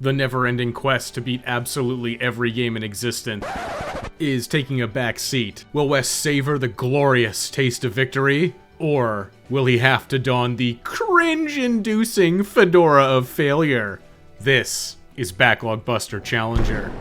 The never-ending quest to beat absolutely every game in existence is taking a back seat. Will Wes savor the glorious taste of victory? Or will he have to don the cringe-inducing fedora of failure? This is Backlog Buster Challenger.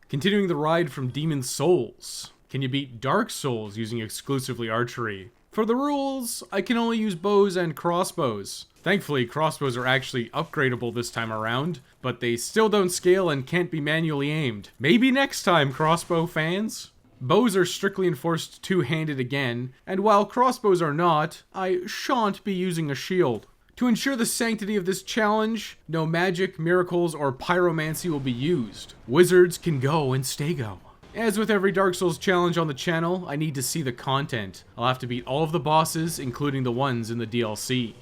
Continuing the ride from Demon's Souls. Can you beat Dark Souls using exclusively archery? For the rules, I can only use bows and crossbows. Thankfully, crossbows are actually upgradable this time around, but they still don't scale and can't be manually aimed. Maybe next time, crossbow fans? Bows are strictly enforced two-handed again, and while crossbows are not, I shan't be using a shield. To ensure the sanctity of this challenge, no magic, miracles, or pyromancy will be used. Wizards can go and stay go. As with every Dark Souls challenge on the channel, I need to see the content. I'll have to beat all of the bosses, including the ones in the DLC.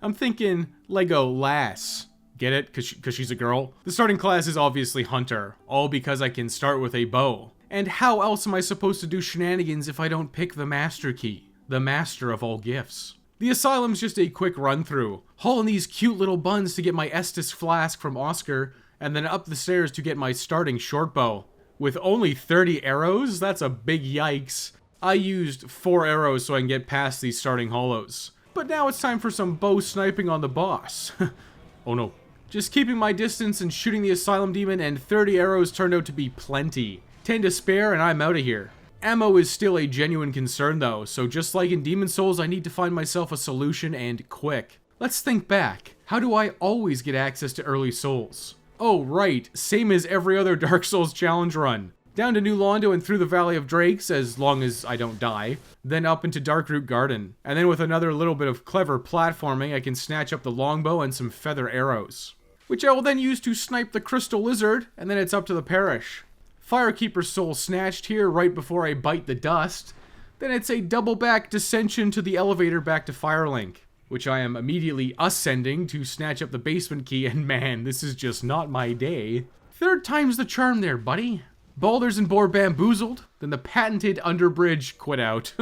I'm thinking Lego Lass. Get it? Cause she's a girl? The starting class is obviously Hunter, all because I can start with a bow. And how else am I supposed to do shenanigans if I don't pick the Master Key? The master of all gifts. The Asylum's just a quick run-through. Haul in these cute little buns to get my Estus flask from Oscar, and then up the stairs to get my starting short bow. With only 30 arrows? That's a big yikes. I used 4 arrows so I can get past these starting hollows. But now it's time for some bow sniping on the boss. Oh no. Just keeping my distance and shooting the Asylum Demon, and 30 arrows turned out to be plenty. 10 to spare and I'm out of here. Ammo is still a genuine concern though, so just like in Demon's Souls, I need to find myself a solution, and quick. Let's think back. How do I always get access to early souls? Oh right, same as every other Dark Souls challenge run. Down to New Londo and through the Valley of Drakes, as long as I don't die. Then up into Darkroot Garden. And then with another little bit of clever platforming, I can snatch up the longbow and some feather arrows. Which I will then use to snipe the Crystal Lizard, and then it's up to the parish. Firekeeper's soul snatched here right before I bite the dust. Then it's a double back descension to the elevator back to Firelink, which I am immediately ascending to snatch up the basement key, and man, this is just not my day. Third time's the charm there, buddy. Baldur's and Boar bamboozled, then the patented underbridge quit out.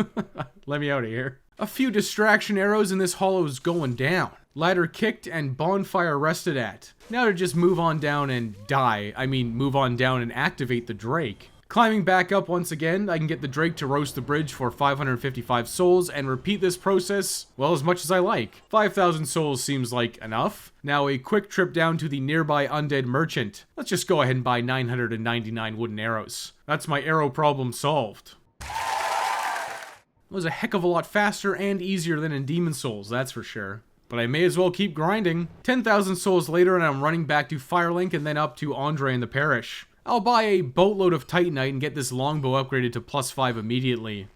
Let me out of here. A few distraction arrows and this hollow's going down. Ladder kicked and bonfire rested at. Now to just move on down and die. I mean, move on down and activate the Drake. Climbing back up once again, I can get the Drake to roast the bridge for 555 souls and repeat this process, well, as much as I like. 5,000 souls seems like enough. Now a quick trip down to the nearby undead merchant. Let's just go ahead and buy 999 wooden arrows. That's my arrow problem solved. It was a heck of a lot faster and easier than in Demon's Souls, that's for sure. But I may as well keep grinding. 10,000 souls later and I'm running back to Firelink and then up to Andre in the parish. I'll buy a boatload of Titanite and get this longbow upgraded to +5 immediately.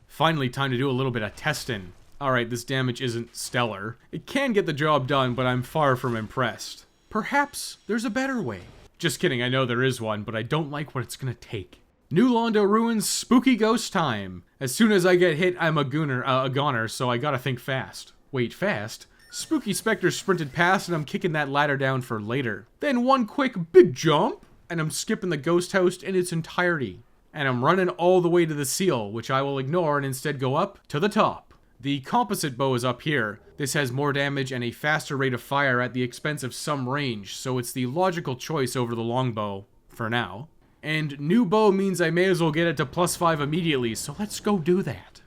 Finally, time to do a little bit of testing. Alright, this damage isn't stellar. It can get the job done, but I'm far from impressed. Perhaps there's a better way. Just kidding, I know there is one, but I don't like what it's gonna take. New Londo Ruins spooky ghost time. As soon as I get hit, I'm a goner, so I gotta think fast. Wait, fast? Spooky Spectre sprinted past and I'm kicking that ladder down for later. Then one quick big jump, and I'm skipping the ghost house in its entirety. And I'm running all the way to the seal, which I will ignore and instead go up to the top. The composite bow is up here. This has more damage and a faster rate of fire at the expense of some range, so it's the logical choice over the longbow, for now. And new bow means I may as well get it to +5 immediately, so let's go do that.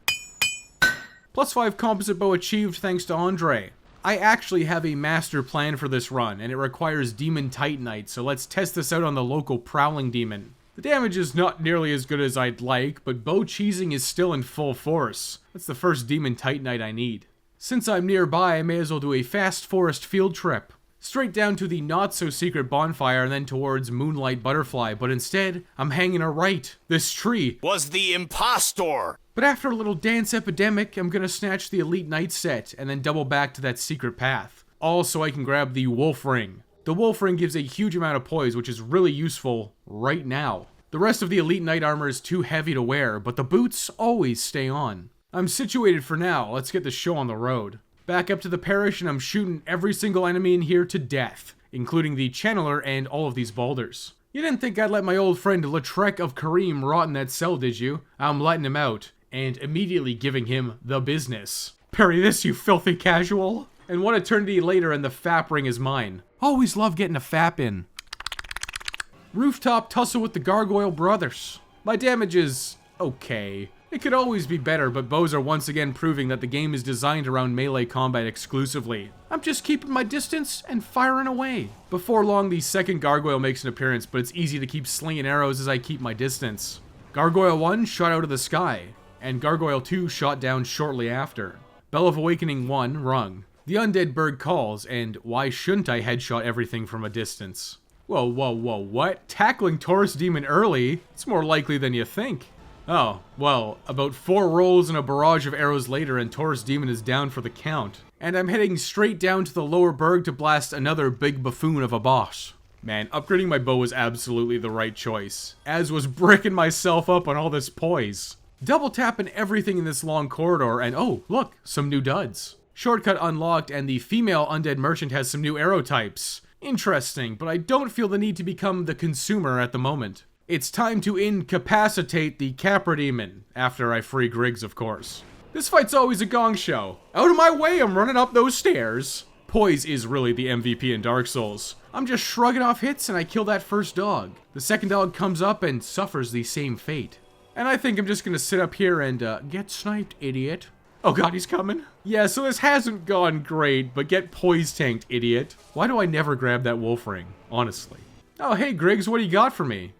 +5 composite bow achieved thanks to Andre. I actually have a master plan for this run, and it requires Demon Titanite, so let's test this out on the local Prowling Demon. The damage is not nearly as good as I'd like, but bow cheesing is still in full force. That's the first Demon Titanite I need. Since I'm nearby, I may as well do a fast forest field trip. Straight down to the not-so-secret bonfire and then towards Moonlight Butterfly, but instead, I'm hanging a right. This tree was the impostor! But after a little dance epidemic, I'm gonna snatch the Elite Knight set and then double back to that secret path. All so I can grab the Wolf Ring. The Wolf Ring gives a huge amount of poise, which is really useful right now. The rest of the Elite Knight armor is too heavy to wear, but the boots always stay on. I'm situated for now, let's get the show on the road. Back up to the parish and I'm shooting every single enemy in here to death, including the Channeler and all of these boulders. You didn't think I'd let my old friend Lautrec of Kareem rot in that cell, did you? I'm letting him out, and immediately giving him the business. Parry this, you filthy casual! And 1 eternity later and the FAP ring is mine. Always love getting a FAP in. Rooftop tussle with the Gargoyle brothers. My damage is okay. It could always be better, but bows are once again proving that the game is designed around melee combat exclusively. I'm just keeping my distance and firing away. Before long, the second Gargoyle makes an appearance, but it's easy to keep slinging arrows as I keep my distance. Gargoyle 1 shot out of the sky, and Gargoyle 2 shot down shortly after. Bell of Awakening 1 rung. The undead bird calls, and why shouldn't I headshot everything from a distance? Whoa, what? Tackling Taurus Demon early? It's more likely than you think. Oh, well, about 4 rolls and a barrage of arrows later and Taurus Demon is down for the count. And I'm heading straight down to the lower berg to blast another big buffoon of a boss. Man, upgrading my bow was absolutely the right choice, as was bricking myself up on all this poise. Double tapping everything in this long corridor and oh, look, some new duds. Shortcut unlocked and the female undead merchant has some new arrow types. Interesting, but I don't feel the need to become the consumer at the moment. It's time to incapacitate the Capra Demon, after I free Griggs, of course. This fight's always a gong show. Out of my way, I'm running up those stairs. Poise is really the MVP in Dark Souls. I'm just shrugging off hits and I kill that first dog. The second dog comes up and suffers the same fate. And I think I'm just gonna sit up here and, get sniped, idiot. Oh god, he's coming. Yeah, so this hasn't gone great, but get poise tanked, idiot. Why do I never grab that wolf ring, honestly? Oh, hey Griggs, what do you got for me?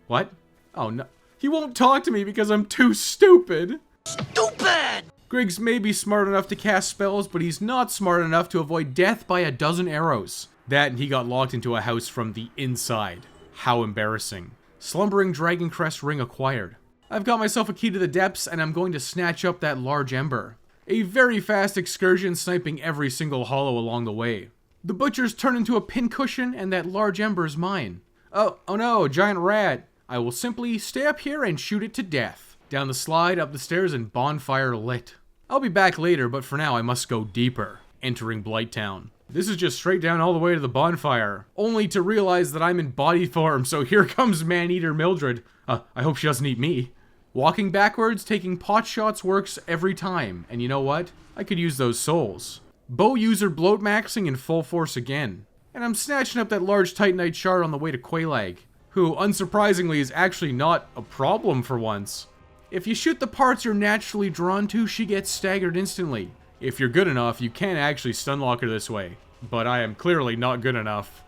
What? Oh no. He won't talk to me because I'm too stupid. Stupid! Griggs may be smart enough to cast spells, but he's not smart enough to avoid death by a dozen arrows. That and he got locked into a house from the inside. How embarrassing. Slumbering Dragon Crest ring acquired. I've got myself a key to the depths and I'm going to snatch up that large ember. A very fast excursion sniping every single hollow along the way. The butchers turn into a pincushion and that large ember is mine. Oh no, giant rat. I will simply stay up here and shoot it to death. Down the slide, up the stairs, and bonfire lit. I'll be back later, but for now I must go deeper, entering Blighttown. This is just straight down all the way to the bonfire, only to realize that I'm in body form, so here comes Man-Eater Mildred. I hope she doesn't eat me. Walking backwards, taking pot shots works every time, and you know what? I could use those souls. Bow user bloat maxing in full force again. And I'm snatching up that large Titanite shard on the way to Quelaag, who, unsurprisingly, is actually not a problem for once. If you shoot the parts you're naturally drawn to, she gets staggered instantly. If you're good enough, you can actually stunlock her this way, but I am clearly not good enough.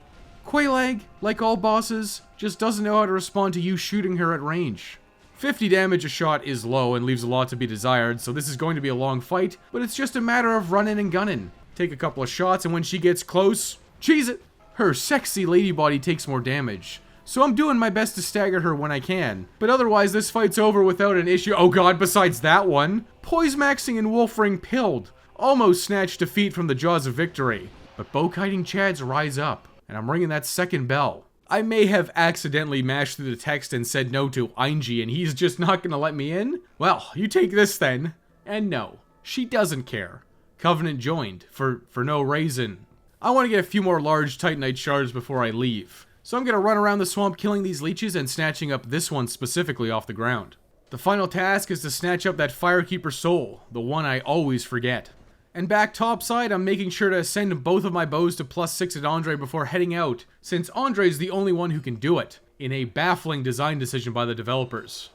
Quelaag, like all bosses, just doesn't know how to respond to you shooting her at range. 50 damage a shot is low and leaves a lot to be desired, so this is going to be a long fight, but it's just a matter of running and gunning. Take a couple of shots, and when she gets close, cheese it! Her sexy lady body takes more damage. So I'm doing my best to stagger her when I can. But otherwise, this fight's over without an issue. Oh god, besides that one. Poise maxing and wolf ring pilled. Almost snatched defeat from the jaws of victory. But bow-kiting chads rise up. And I'm ringing that second bell. I may have accidentally mashed through the text and said no to Einji and he's just not gonna let me in? Well, you take this then. And no, she doesn't care. Covenant joined, for no reason. I want to get a few more large Titanite shards before I leave. So I'm gonna run around the swamp killing these leeches and snatching up this one specifically off the ground. The final task is to snatch up that Firekeeper soul, the one I always forget. And back topside, I'm making sure to send both of my bows to +6 at Andre before heading out, since Andre's the only one who can do it, in a baffling design decision by the developers.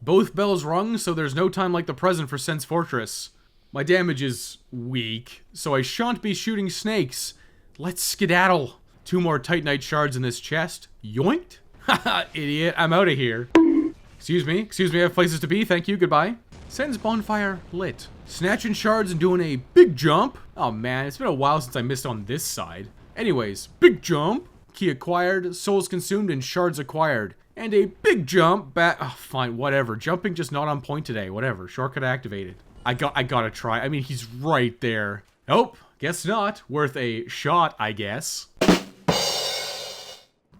Both bells rung, so there's no time like the present for Sense Fortress. My damage is weak, so I shan't be shooting snakes. Let's skedaddle. 2 more Titanite shards in this chest. Yoinked? Haha, idiot, I'm out of here. Excuse me, I have places to be, thank you, goodbye. Sen's bonfire lit. Snatching shards and doing a big jump. Oh man, it's been a while since I missed on this side. Anyways, big jump. Key acquired, souls consumed, and shards acquired. And a big jump back. Oh, fine, whatever. Jumping just not on point today. Whatever. Shortcut activated. I gotta try. I mean, he's right there. Nope. Guess not. Worth a shot, I guess.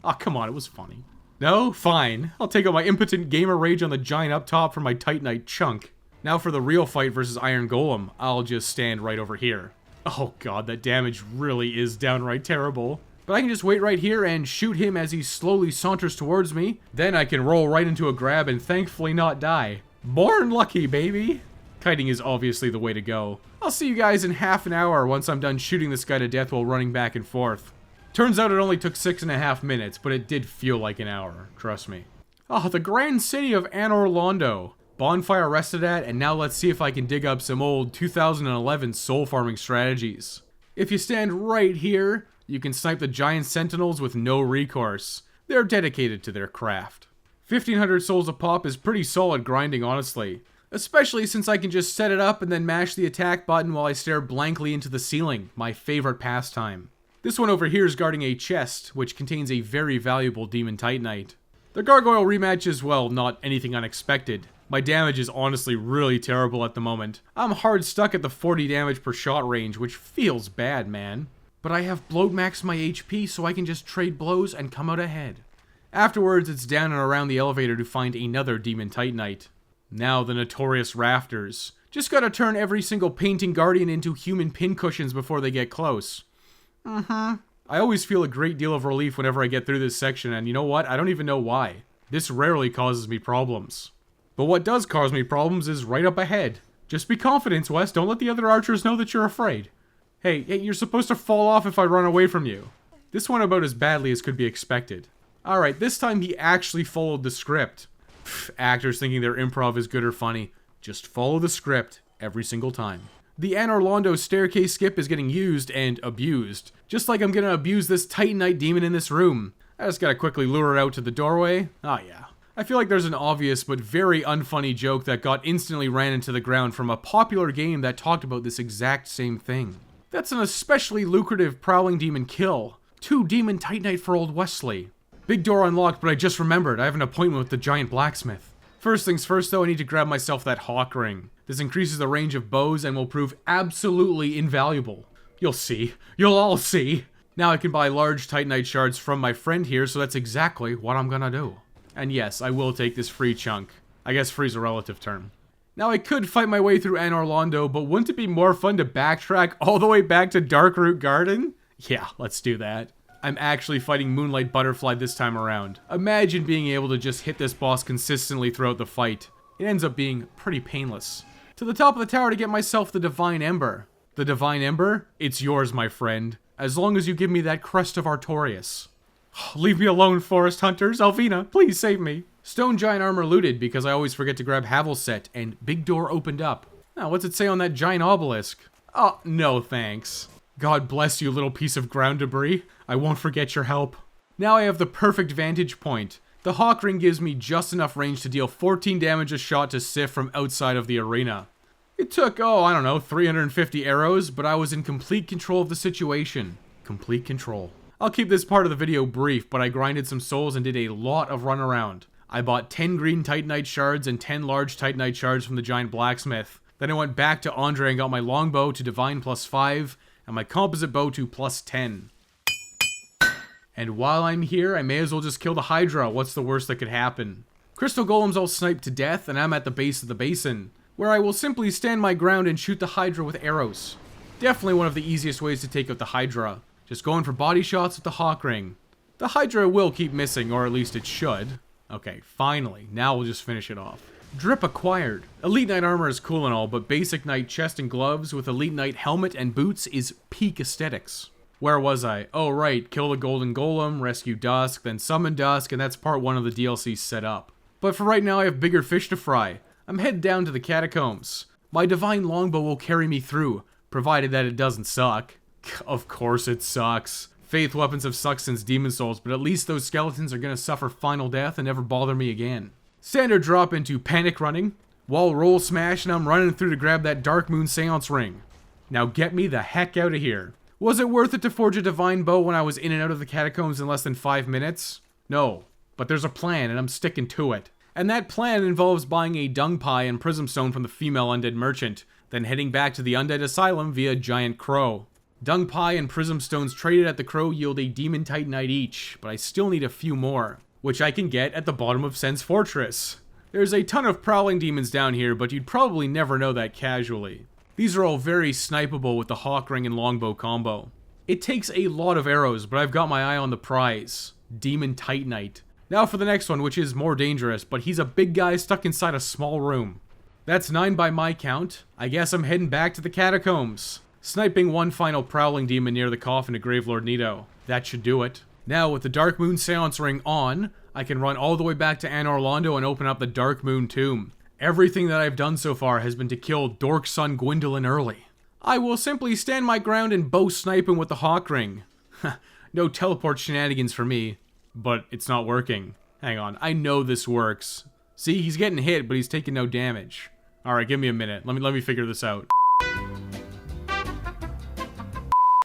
Oh, come on. It was funny. No? Fine. I'll take out my impotent gamer rage on the giant up top for my Titanite chunk. Now for the real fight versus Iron Golem, I'll just stand right over here. Oh god, that damage really is downright terrible. But I can just wait right here and shoot him as he slowly saunters towards me. Then I can roll right into a grab and thankfully not die. Born lucky, baby! Kiting is obviously the way to go. I'll see you guys in half an hour once I'm done shooting this guy to death while running back and forth. Turns out it only took 6.5 minutes, but it did feel like an hour, trust me. Oh, the grand city of Anor Londo. Bonfire rested at, and now let's see if I can dig up some old 2011 soul farming strategies. If you stand right here, you can snipe the giant sentinels with no recourse. They're dedicated to their craft. 1500 souls a pop is pretty solid grinding, honestly. Especially since I can just set it up and then mash the attack button while I stare blankly into the ceiling, my favorite pastime. This one over here is guarding a chest, which contains a very valuable Demon Titanite. The Gargoyle rematch is, well, not anything unexpected. My damage is honestly really terrible at the moment. I'm hard stuck at the 40 damage per shot range, which feels bad, man. But I have blowed maxed my HP so I can just trade blows and come out ahead. Afterwards, it's down and around the elevator to find another Demon Titanite. Now the notorious rafters. Just gotta turn every single painting guardian into human pincushions before they get close. I always feel a great deal of relief whenever I get through this section, and you know what? I don't even know why. This rarely causes me problems. But what does cause me problems is right up ahead. Just be confident, Wes. Don't let the other archers know that you're afraid. Hey, you're supposed to fall off if I run away from you. This went about as badly as could be expected. Alright, this time he actually followed the script. Actors thinking their improv is good or funny. Just follow the script every single time. The Anor Londo staircase skip is getting used and abused. Just like I'm gonna abuse this Titanite demon in this room. I just gotta quickly lure it out to the doorway. Oh yeah. I feel like there's an obvious but very unfunny joke that got instantly ran into the ground from a popular game that talked about this exact same thing. That's an especially lucrative Prowling Demon kill. 2 Demon Titanite for old Wesley. Big door unlocked, but I just remembered I have an appointment with the giant blacksmith. First things first though, I need to grab myself that hawk ring. This increases the range of bows and will prove absolutely invaluable. You'll see. You'll all see. Now I can buy large Titanite shards from my friend here, so that's exactly what I'm gonna do. And yes, I will take this free chunk. I guess free's a relative term. Now I could fight my way through Anor Londo, but wouldn't it be more fun to backtrack all the way back to Darkroot Garden? Yeah, let's do that. I'm actually fighting Moonlight Butterfly this time around. Imagine being able to just hit this boss consistently throughout the fight. It ends up being pretty painless. To the top of the tower to get myself the Divine Ember. The Divine Ember? It's yours, my friend. As long as you give me that Crest of Artorias. Leave me alone, Forest Hunters. Alvina, please save me. Stone Giant Armor looted because I always forget to grab Havel's set, and big door opened up. Now, what's it say on that giant obelisk? Oh, no thanks. God bless you, little piece of ground debris. I won't forget your help. Now I have the perfect vantage point. The Hawk Ring gives me just enough range to deal 14 damage a shot to Sif from outside of the arena. It took, I don't know, 350 arrows, but I was in complete control of the situation. Complete control. I'll keep this part of the video brief, but I grinded some souls and did a lot of runaround. I bought 10 green Titanite shards and 10 large Titanite shards from the giant blacksmith. Then I went back to Andre and got my longbow to divine +5, and my composite bow to +10. And while I'm here, I may as well just kill the Hydra. What's the worst that could happen? Crystal Golem's all sniped to death, and I'm at the base of the basin, where I will simply stand my ground and shoot the Hydra with arrows. Definitely one of the easiest ways to take out the Hydra. Just going for body shots with the Hawk Ring. The Hydra will keep missing, or at least it should. Okay, finally. Now we'll just finish it off. Drip acquired. Elite Knight armor is cool and all, but basic Knight chest and gloves with Elite Knight helmet and boots is peak aesthetics. Where was I? Oh right, kill the Golden Golem, rescue Dusk, then summon Dusk, and that's part 1 of the DLC set up. But for right now I have bigger fish to fry. I'm headed down to the catacombs. My divine longbow will carry me through, provided that it doesn't suck. Of course it sucks. Faith weapons have sucked since Demon Souls, but at least those skeletons are gonna suffer final death and never bother me again. Standard drop into panic running, wall roll smash, and I'm running through to grab that Dark Moon Seance ring. Now get me the heck out of here. Was it worth it to forge a divine bow when I was in and out of the catacombs in less than 5 minutes? No, but there's a plan and I'm sticking to it. And that plan involves buying a dung pie and prism stone from the female undead merchant, then heading back to the undead asylum via Giant Crow. Dung pie and prism stones traded at the Crow yield a Demon Titanite each, but I still need a few more, which I can get at the bottom of Sen's Fortress. There's a ton of prowling demons down here, but you'd probably never know that casually. These are all very snipeable with the Hawk Ring and Longbow combo. It takes a lot of arrows, but I've got my eye on the prize. Demon Titanite. Now for the next one, which is more dangerous, but he's a big guy stuck inside a small room. That's 9 by my count. I guess I'm heading back to the catacombs. Sniping one final prowling demon near the coffin of Gravelord Nito. That should do it. Now, with the Dark Moon Seance Ring on, I can run all the way back to Anor Londo and open up the Dark Moon Tomb. Everything that I've done so far has been to kill Dork Son Gwendolyn early. I will simply stand my ground and bow snipe him with the Hawk Ring. No teleport shenanigans for me, but it's not working. Hang on, I know this works. See, he's getting hit, but he's taking no damage. Alright, give me a minute. Let me figure this out.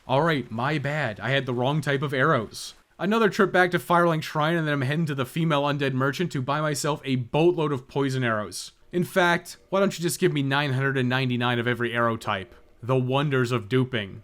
Alright, my bad. I had the wrong type of arrows. Another trip back to Firelink Shrine, and then I'm heading to the female undead merchant to buy myself a boatload of poison arrows. In fact, why don't you just give me 999 of every arrow type? The wonders of duping.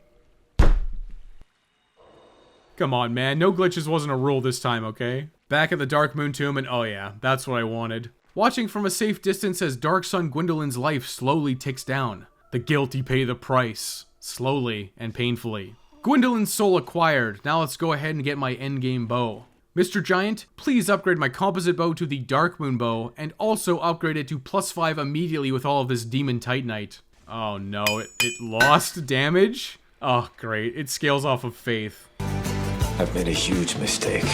Come on, man. No glitches wasn't a rule this time, okay? Back at the Dark Moon Tomb, and oh yeah, that's what I wanted. Watching from a safe distance as Dark Son Gwendolyn's life slowly ticks down. The guilty pay the price. Slowly and painfully. Gwendolyn's soul acquired. Now let's go ahead and get my endgame bow. Mr. Giant, please upgrade my composite bow to the Dark Moon bow, and also upgrade it to +5 immediately with all of this Demon Titanite. Oh no, it lost damage? Oh great, it scales off of faith. I've made a huge mistake.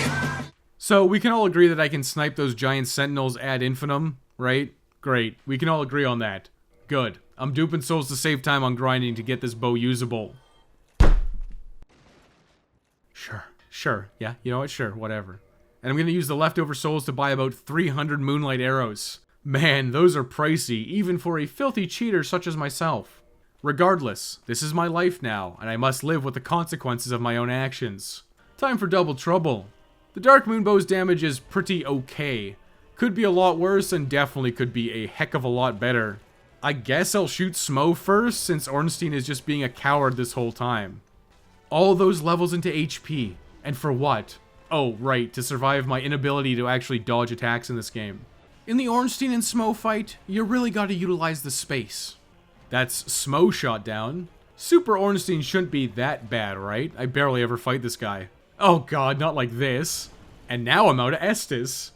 So we can all agree that I can snipe those giant sentinels ad infinitum, right? Great, we can all agree on that. Good. I'm duping souls to save time on grinding to get this bow usable. Sure, yeah, you know what, sure, whatever. And I'm gonna use the leftover souls to buy about 300 moonlight arrows. Man, those are pricey, even for a filthy cheater such as myself. Regardless, this is my life now, and I must live with the consequences of my own actions. Time for double trouble. The Dark Moon bow's damage is pretty okay. Could be a lot worse, and definitely could be a heck of a lot better. I guess I'll shoot Smo first, since Ornstein is just being a coward this whole time. All those levels into HP. And for what? Oh, right, to survive my inability to actually dodge attacks in this game. In the Ornstein and Smo fight, you really gotta utilize the space. That's Smo shot down. Super Ornstein shouldn't be that bad, right? I barely ever fight this guy. Oh god, not like this. And now I'm out of Estus.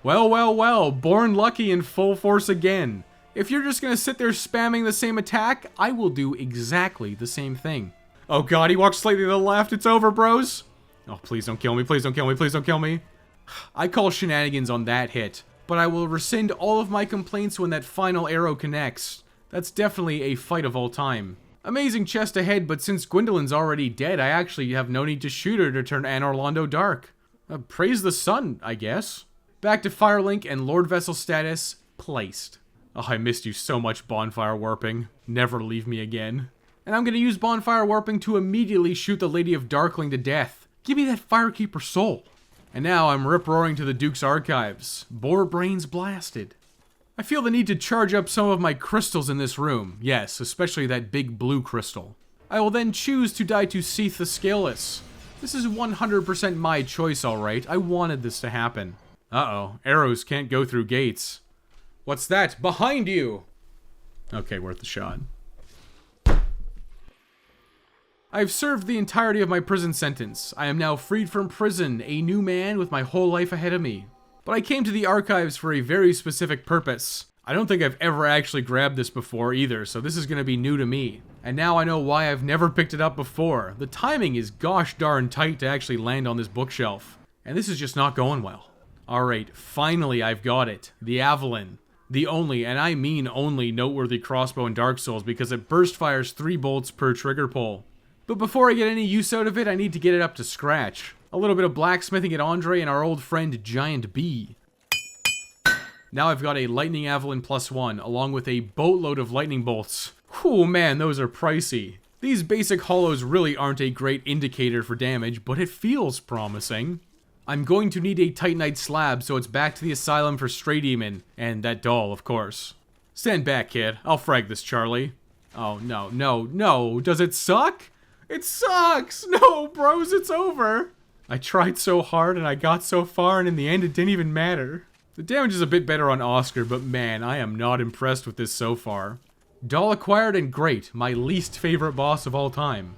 Well, born lucky in full force again. If you're just gonna sit there spamming the same attack, I will do exactly the same thing. Oh god, he walked slightly to the left. It's over, bros. Oh, please don't kill me. Please don't kill me. Please don't kill me. I call shenanigans on that hit, but I will rescind all of my complaints when that final arrow connects. That's definitely a fight of all time. Amazing chest ahead, but since Gwendolyn's already dead, I actually have no need to shoot her to turn Anor Londo dark. Praise the sun, I guess. Back to Firelink and Lord Vessel status, placed. Oh, I missed you so much, Bonfire Warping. Never leave me again. And I'm gonna use Bonfire Warping to immediately shoot the Lady of Darkling to death. Give me that Firekeeper soul. And now I'm rip-roaring to the Duke's archives. Boar brains blasted. I feel the need to charge up some of my crystals in this room. Yes, especially that big blue crystal. I will then choose to die to Seath the Scaleless. This is 100% my choice, alright. I wanted this to happen. Uh-oh, arrows can't go through gates. What's that? Behind you! Okay, worth the shot. I've served the entirety of my prison sentence. I am now freed from prison, a new man with my whole life ahead of me. But I came to the archives for a very specific purpose. I don't think I've ever actually grabbed this before either, so this is going to be new to me. And now I know why I've never picked it up before. The timing is gosh darn tight to actually land on this bookshelf. And this is just not going well. Alright, finally I've got it. The Avalon. The only, and I mean only, noteworthy crossbow in Dark Souls because it burst fires 3 bolts per trigger pull. But before I get any use out of it, I need to get it up to scratch. A little bit of blacksmithing at Andre and our old friend Giant B. Now I've got a Lightning Avalon +1, along with a boatload of lightning bolts. Whew, man, those are pricey. These basic hollows really aren't a great indicator for damage, but it feels promising. I'm going to need a Titanite slab, so it's back to the asylum for Stray Demon, and that doll, of course. Stand back, kid. I'll frag this, Charlie. Oh, no. Does it suck? It sucks! No, bros, it's over! I tried so hard and I got so far and in the end it didn't even matter. The damage is a bit better on Oscar, but man, I am not impressed with this so far. Doll acquired and great, my least favorite boss of all time.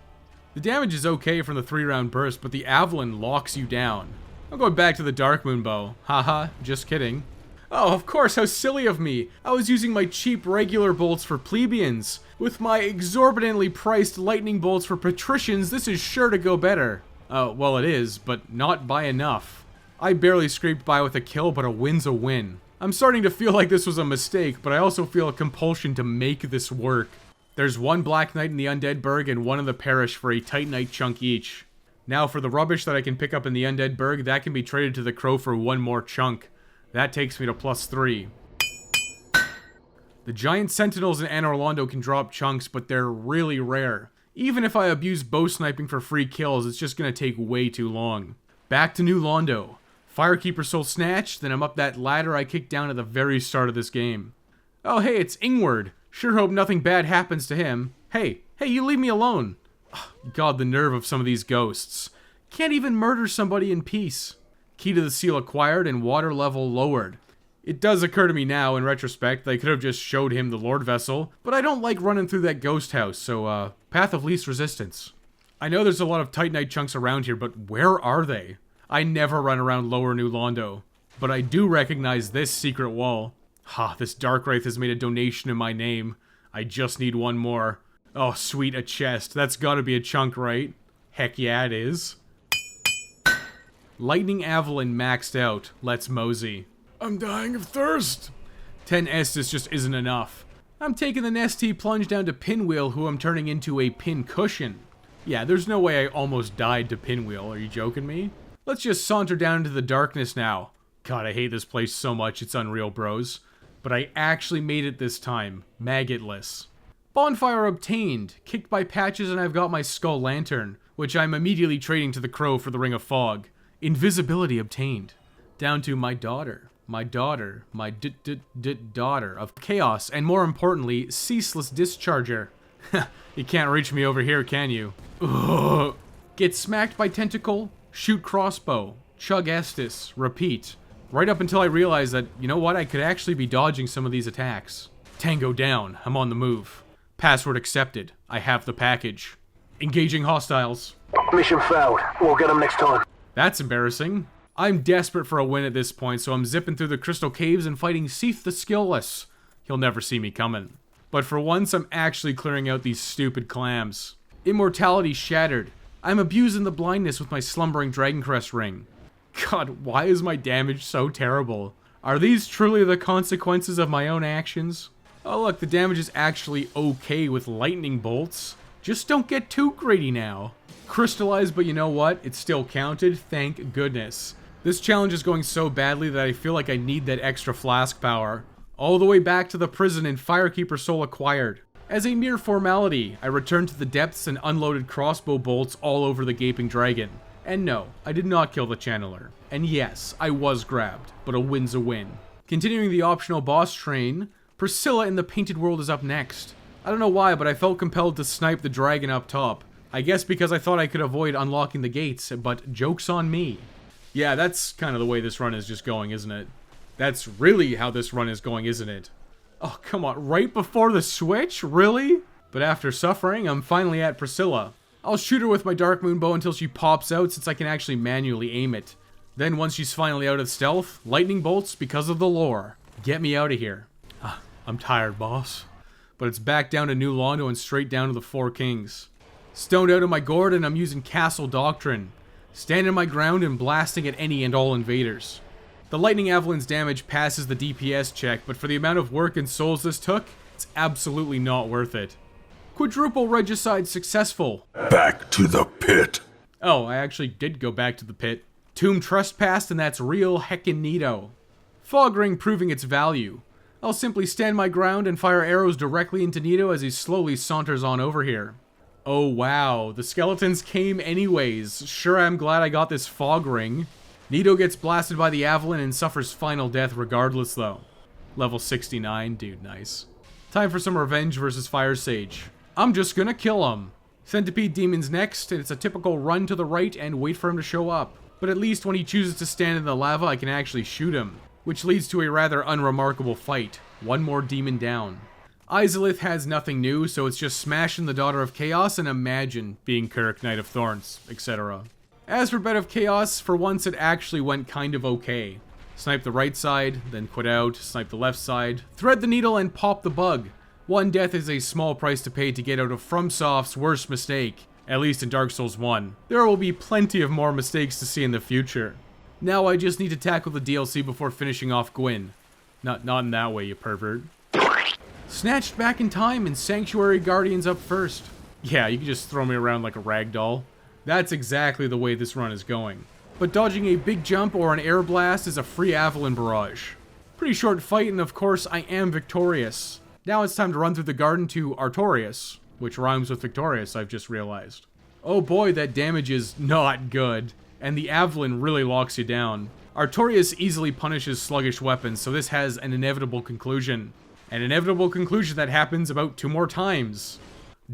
The damage is okay from the 3-round burst, but the Avalon locks you down. I'm going back to the Dark Moon bow. Haha, just kidding. Oh, of course, how silly of me. I was using my cheap regular bolts for plebeians. With my exorbitantly priced lightning bolts for patricians, this is sure to go better. Well it is, but not by enough. I barely scraped by with a kill, but a win's a win. I'm starting to feel like this was a mistake, but I also feel a compulsion to make this work. There's one Black Knight in the Undead Burg and one in the Parish for a Titanite chunk each. Now for the rubbish that I can pick up in the Undead Burg, that can be traded to the Crow for one more chunk. That takes me to +3. The Giant Sentinels in Anor Londo can drop chunks, but they're really rare. Even if I abuse bow sniping for free kills, it's just gonna take way too long. Back to New Londo. Firekeeper Soul Snatch, then I'm up that ladder I kicked down at the very start of this game. Oh hey, it's Ingward. Sure hope nothing bad happens to him. Hey, you leave me alone. God, the nerve of some of these ghosts. Can't even murder somebody in peace. Key to the seal acquired and water level lowered. It does occur to me now, in retrospect, that I could have just showed him the Lord Vessel, but I don't like running through that ghost house, so, path of least resistance. I know there's a lot of Titanite chunks around here, but where are they? I never run around Lower New Londo, but I do recognize this secret wall. This Dark Wraith has made a donation in my name. I just need one more. Oh, sweet, a chest. That's gotta be a chunk, right? Heck yeah, it is. Lightning Avalon maxed out. Let's mosey. I'm dying of thirst. 10 Estus just isn't enough. I'm taking the Nestea plunge down to Pinwheel, who I'm turning into a pin cushion. Yeah, there's no way I almost died to Pinwheel. Are you joking me? Let's just saunter down into the darkness now. God, I hate this place so much. It's unreal, bros. But I actually made it this time. Maggotless. Bonfire obtained. Kicked by patches and I've got my Skull Lantern, which I'm immediately trading to the Crow for the Ring of Fog. Invisibility obtained. Down to my daughter, my daughter of chaos, and more importantly, ceaseless discharger. You can't reach me over here, can you? Ugh. Get smacked by tentacle, shoot crossbow, chug Estus, repeat. Right up until I realized that, you know what, I could actually be dodging some of these attacks. Tango down, I'm on the move. Password accepted, I have the package. Engaging hostiles. Mission failed, we'll get them next time. That's embarrassing. I'm desperate for a win at this point, so I'm zipping through the crystal caves and fighting Seath the Skillless. He'll never see me coming. But for once, I'm actually clearing out these stupid clams. Immortality shattered. I'm abusing the blindness with my slumbering Dragoncrest ring. God, why is my damage so terrible? Are these truly the consequences of my own actions? Oh look, the damage is actually okay with lightning bolts. Just don't get too greedy now. Crystallized, but you know what? It still counted, thank goodness. This challenge is going so badly that I feel like I need that extra flask power. All the way back to the prison and Firekeeper Soul acquired. As a mere formality, I returned to the depths and unloaded crossbow bolts all over the gaping dragon. And no, I did not kill the channeler. And yes, I was grabbed, but a win's a win. Continuing the optional boss train, Priscilla in the Painted World is up next. I don't know why, but I felt compelled to snipe the dragon up top. I guess because I thought I could avoid unlocking the gates, but joke's on me. Yeah, that's kind of the way this run is just going, isn't it? That's really how this run is going, isn't it? Oh, come on, right before the switch? Really? But after suffering, I'm finally at Priscilla. I'll shoot her with my Dark Moon bow until she pops out since I can actually manually aim it. Then once she's finally out of stealth, lightning bolts because of the lore. Get me out of here. I'm tired, boss. But it's back down to New Londo and straight down to the Four Kings. Stoned out of my gourd and I'm using Castle Doctrine. Standing my ground and blasting at any and all invaders. The Lightning Avalon's damage passes the DPS check, but for the amount of work and souls this took, it's absolutely not worth it. Quadruple Regicide successful. Back to the pit. Oh, I actually did go back to the pit. Tomb trespassed and that's real heckin' neato. Fog Ring proving its value. I'll simply stand my ground and fire arrows directly into Nito as he slowly saunters on over here. Oh wow, the skeletons came anyways. Sure, I'm glad I got this Fog Ring. Nito gets blasted by the Avalon and suffers final death regardless though. Level 69, dude, nice. Time for some revenge versus Fire Sage. I'm just gonna kill him. Centipede Demon's next, and it's a typical run to the right and wait for him to show up. But at least when he chooses to stand in the lava, I can actually shoot him. Which leads to a rather unremarkable fight. One more demon down. Izalith has nothing new, so it's just smashing the Daughter of Chaos and imagine being Kirk, Knight of Thorns, etc. As for Bed of Chaos, for once it actually went kind of okay. Snipe the right side, then quit out, snipe the left side, thread the needle and pop the bug. One death is a small price to pay to get out of FromSoft's worst mistake, at least in Dark Souls 1. There will be plenty of more mistakes to see in the future. Now I just need to tackle the DLC before finishing off Gwyn. Not in that way, you pervert. Snatched back in time and Sanctuary Guardians up first. Yeah, you can just throw me around like a rag doll. That's exactly the way this run is going. But dodging a big jump or an air blast is a free Avalon barrage. Pretty short fight, and of course I am victorious. Now it's time to run through the garden to Artorias, which rhymes with victorious, I've just realized. Oh boy, that damage is not good, and the Avalon really locks you down. Artorias easily punishes sluggish weapons, so this has an inevitable conclusion. An inevitable conclusion that happens about 2 more times.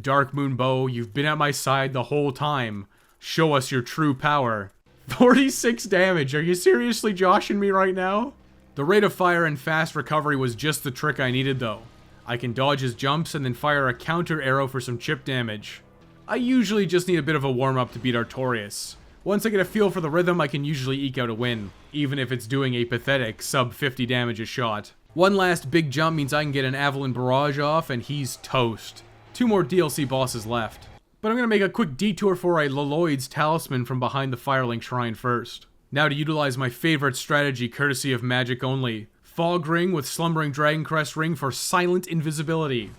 Dark Moon Bow, you've been at my side the whole time. Show us your true power. 46 damage, are you seriously joshing me right now? The rate of fire and fast recovery was just the trick I needed though. I can dodge his jumps and then fire a counter arrow for some chip damage. I usually just need a bit of a warm-up to beat Artorias. Once I get a feel for the rhythm, I can usually eke out a win, even if it's doing a pathetic sub 50 damage a shot. One last big jump means I can get an Avalon Barrage off, and he's toast. 2 more DLC bosses left. But I'm gonna make a quick detour for a Leloid's Talisman from behind the Firelink Shrine first. Now to utilize my favorite strategy courtesy of magic only. Fog Ring with Slumbering Dragon Crest Ring for silent invisibility.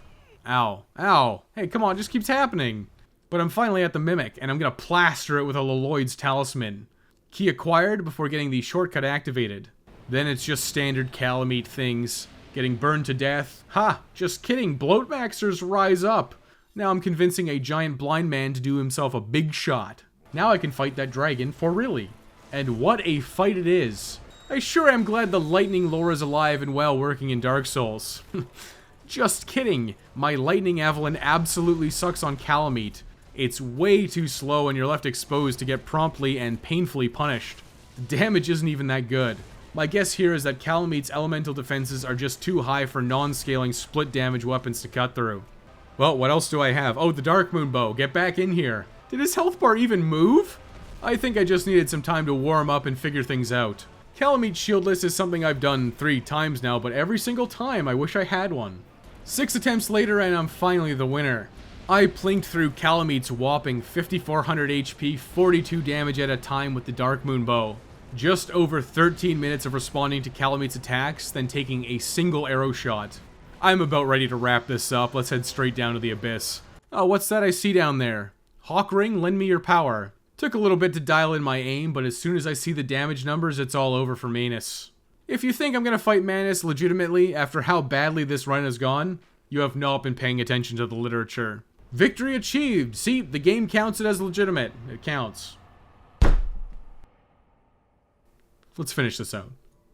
Ow. Ow. Hey, come on, it just keeps happening. But I'm finally at the Mimic, and I'm gonna plaster it with a Leloid's Talisman. Key acquired before getting the shortcut activated. Then it's just standard Calamite things. Getting burned to death. Ha! Just kidding, Bloatmaxers rise up. Now I'm convincing a giant blind man to do himself a big shot. Now I can fight that dragon for really. And what a fight it is. I sure am glad the lightning lore is alive and well working in Dark Souls. Just kidding. My lightning Avalon absolutely sucks on Calamite. It's way too slow and you're left exposed to get promptly and painfully punished. The damage isn't even that good. My guess here is that Calamite's elemental defenses are just too high for non-scaling split damage weapons to cut through. Well, what else do I have? Oh, the Dark Moon Bow. Get back in here. Did his health bar even move? I think I just needed some time to warm up and figure things out. Calamite shieldless is something I've done 3 times now, but every single time I wish I had one. 6 attempts later and I'm finally the winner. I plinked through Calamite's whopping 5400 HP, 42 damage at a time with the Dark Moon Bow. Just over 13 minutes of responding to Calamite's attacks, then taking a single arrow shot. I'm about ready to wrap this up. Let's head straight down to the abyss. Oh, what's that I see down there? Hawk Ring, lend me your power. Took a little bit to dial in my aim, but as soon as I see the damage numbers, it's all over for Manus. If you think I'm gonna fight Manus legitimately after how badly this run has gone, you have not been paying attention to the literature. Victory achieved! See, the game counts it as legitimate. It counts. Let's finish this out.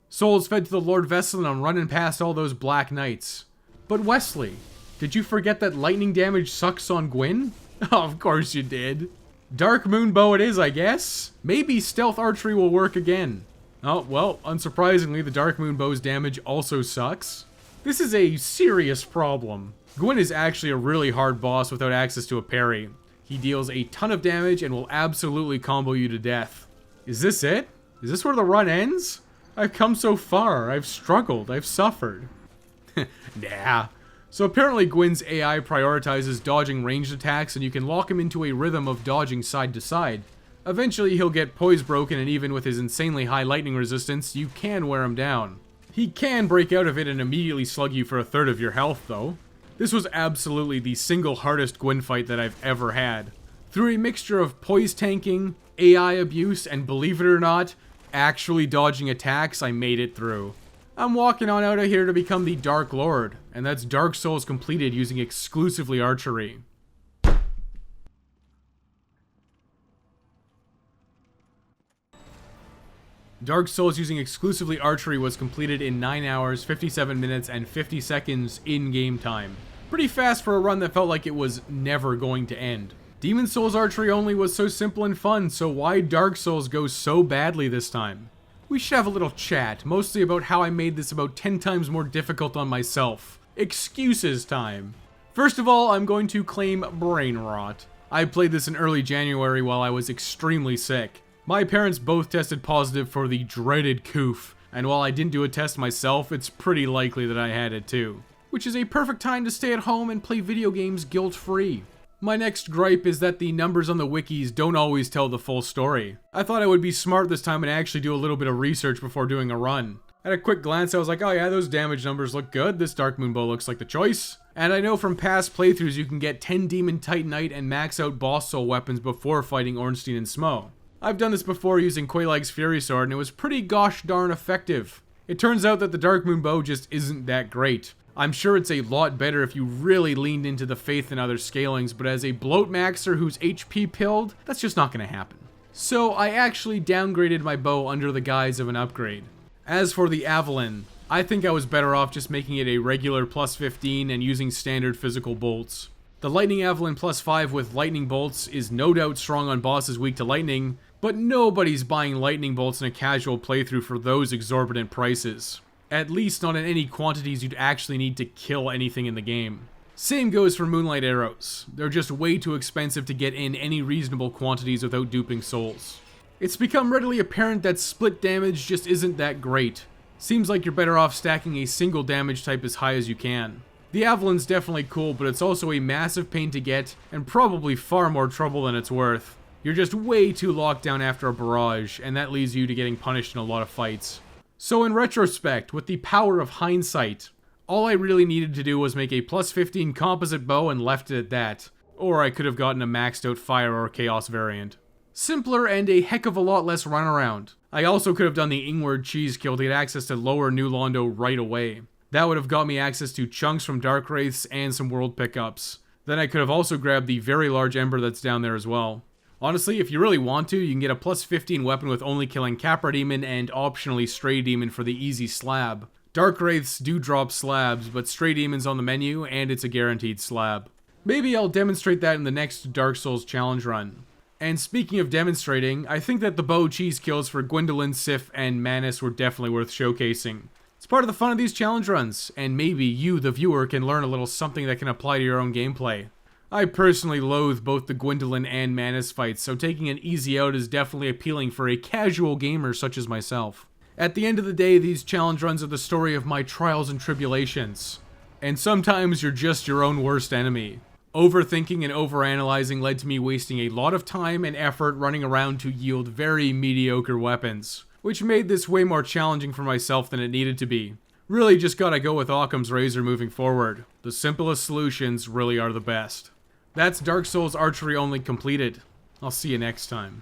Souls fed to the Lord Vessel and I'm running past all those Black Knights. But Wesley, did you forget that lightning damage sucks on Gwyn? Oh, of course you did. Dark Moon Bow it is, I guess. Maybe stealth archery will work again. Oh, well, unsurprisingly, the Dark Moon Bow's damage also sucks. This is a serious problem. Gwyn is actually a really hard boss without access to a parry. He deals a ton of damage and will absolutely combo you to death. Is this it? Is this where the run ends? I've come so far. I've struggled. I've suffered. Nah. So apparently Gwyn's AI prioritizes dodging ranged attacks and you can lock him into a rhythm of dodging side to side. Eventually he'll get poise broken and even with his insanely high lightning resistance, you can wear him down. He can break out of it and immediately slug you for a third of your health though. This was absolutely the single hardest Gwyn fight that I've ever had. Through a mixture of poise tanking, AI abuse, and believe it or not, actually dodging attacks, I made it through. I'm walking on out of here to become the Dark Lord, and that's Dark Souls completed using exclusively archery. Dark Souls using exclusively archery was completed in 9 hours, 57 minutes, and 50 seconds in-game time. Pretty fast for a run that felt like it was never going to end. Demon Souls archery only was so simple and fun, so why Dark Souls go so badly this time? We should have a little chat, mostly about how I made this about 10 times more difficult on myself. Excuses time. First of all, I'm going to claim brain rot. I played this in early January while I was extremely sick. My parents both tested positive for the dreaded coof, and while I didn't do a test myself, it's pretty likely that I had it too. Which is a perfect time to stay at home and play video games guilt-free. My next gripe is that the numbers on the wikis don't always tell the full story. I thought I would be smart this time and actually do a little bit of research before doing a run. At a quick glance, I was like, oh yeah, those damage numbers look good, this Dark Moon Bow looks like the choice. And I know from past playthroughs you can get 10 Demon Titanite and max out Boss Soul weapons before fighting Ornstein and Smo. I've done this before using Quelaag's Fury Sword and it was pretty gosh darn effective. It turns out that the Dark Moon Bow just isn't that great. I'm sure it's a lot better if you really leaned into the faith in other scalings, but as a bloat maxer who's HP pilled, that's just not gonna happen. So I actually downgraded my bow under the guise of an upgrade. As for the Avalon, I think I was better off just making it a regular plus 15 and using standard physical bolts. The Lightning Avalon plus 5 with lightning bolts is no doubt strong on bosses weak to lightning, but nobody's buying lightning bolts in a casual playthrough for those exorbitant prices. At least not in any quantities you'd actually need to kill anything in the game. Same goes for Moonlight Arrows. They're just way too expensive to get in any reasonable quantities without duping souls. It's become readily apparent that split damage just isn't that great. Seems like you're better off stacking a single damage type as high as you can. The Avalon's definitely cool, but it's also a massive pain to get, and probably far more trouble than it's worth. You're just way too locked down after a barrage, and that leads you to getting punished in a lot of fights. So in retrospect, with the power of hindsight, all I really needed to do was make a plus 15 composite bow and left it at that. Or I could have gotten a maxed out fire or chaos variant. Simpler and a heck of a lot less runaround. I also could have done the Ingward cheese kill to get access to Lower New Londo right away. That would have got me access to chunks from Dark Wraiths and some world pickups. Then I could have also grabbed the very large Ember that's down there as well. Honestly, if you really want to, you can get a plus 15 weapon with only killing Capra Demon and optionally Stray Demon for the easy slab. Dark Wraiths do drop slabs, but Stray Demon's on the menu and it's a guaranteed slab. Maybe I'll demonstrate that in the next Dark Souls challenge run. And speaking of demonstrating, I think that the bow cheese kills for Gwendolyn, Sif, and Manus were definitely worth showcasing. It's part of the fun of these challenge runs, and maybe you, the viewer, can learn a little something that can apply to your own gameplay. I personally loathe both the Gwendolyn and Manus fights, so taking an easy out is definitely appealing for a casual gamer such as myself. At the end of the day, these challenge runs are the story of my trials and tribulations. And sometimes you're just your own worst enemy. Overthinking and overanalyzing led to me wasting a lot of time and effort running around to yield very mediocre weapons, which made this way more challenging for myself than it needed to be. Really just gotta go with Occam's razor moving forward. The simplest solutions really are the best. That's Dark Souls Archery Only completed. I'll see you next time.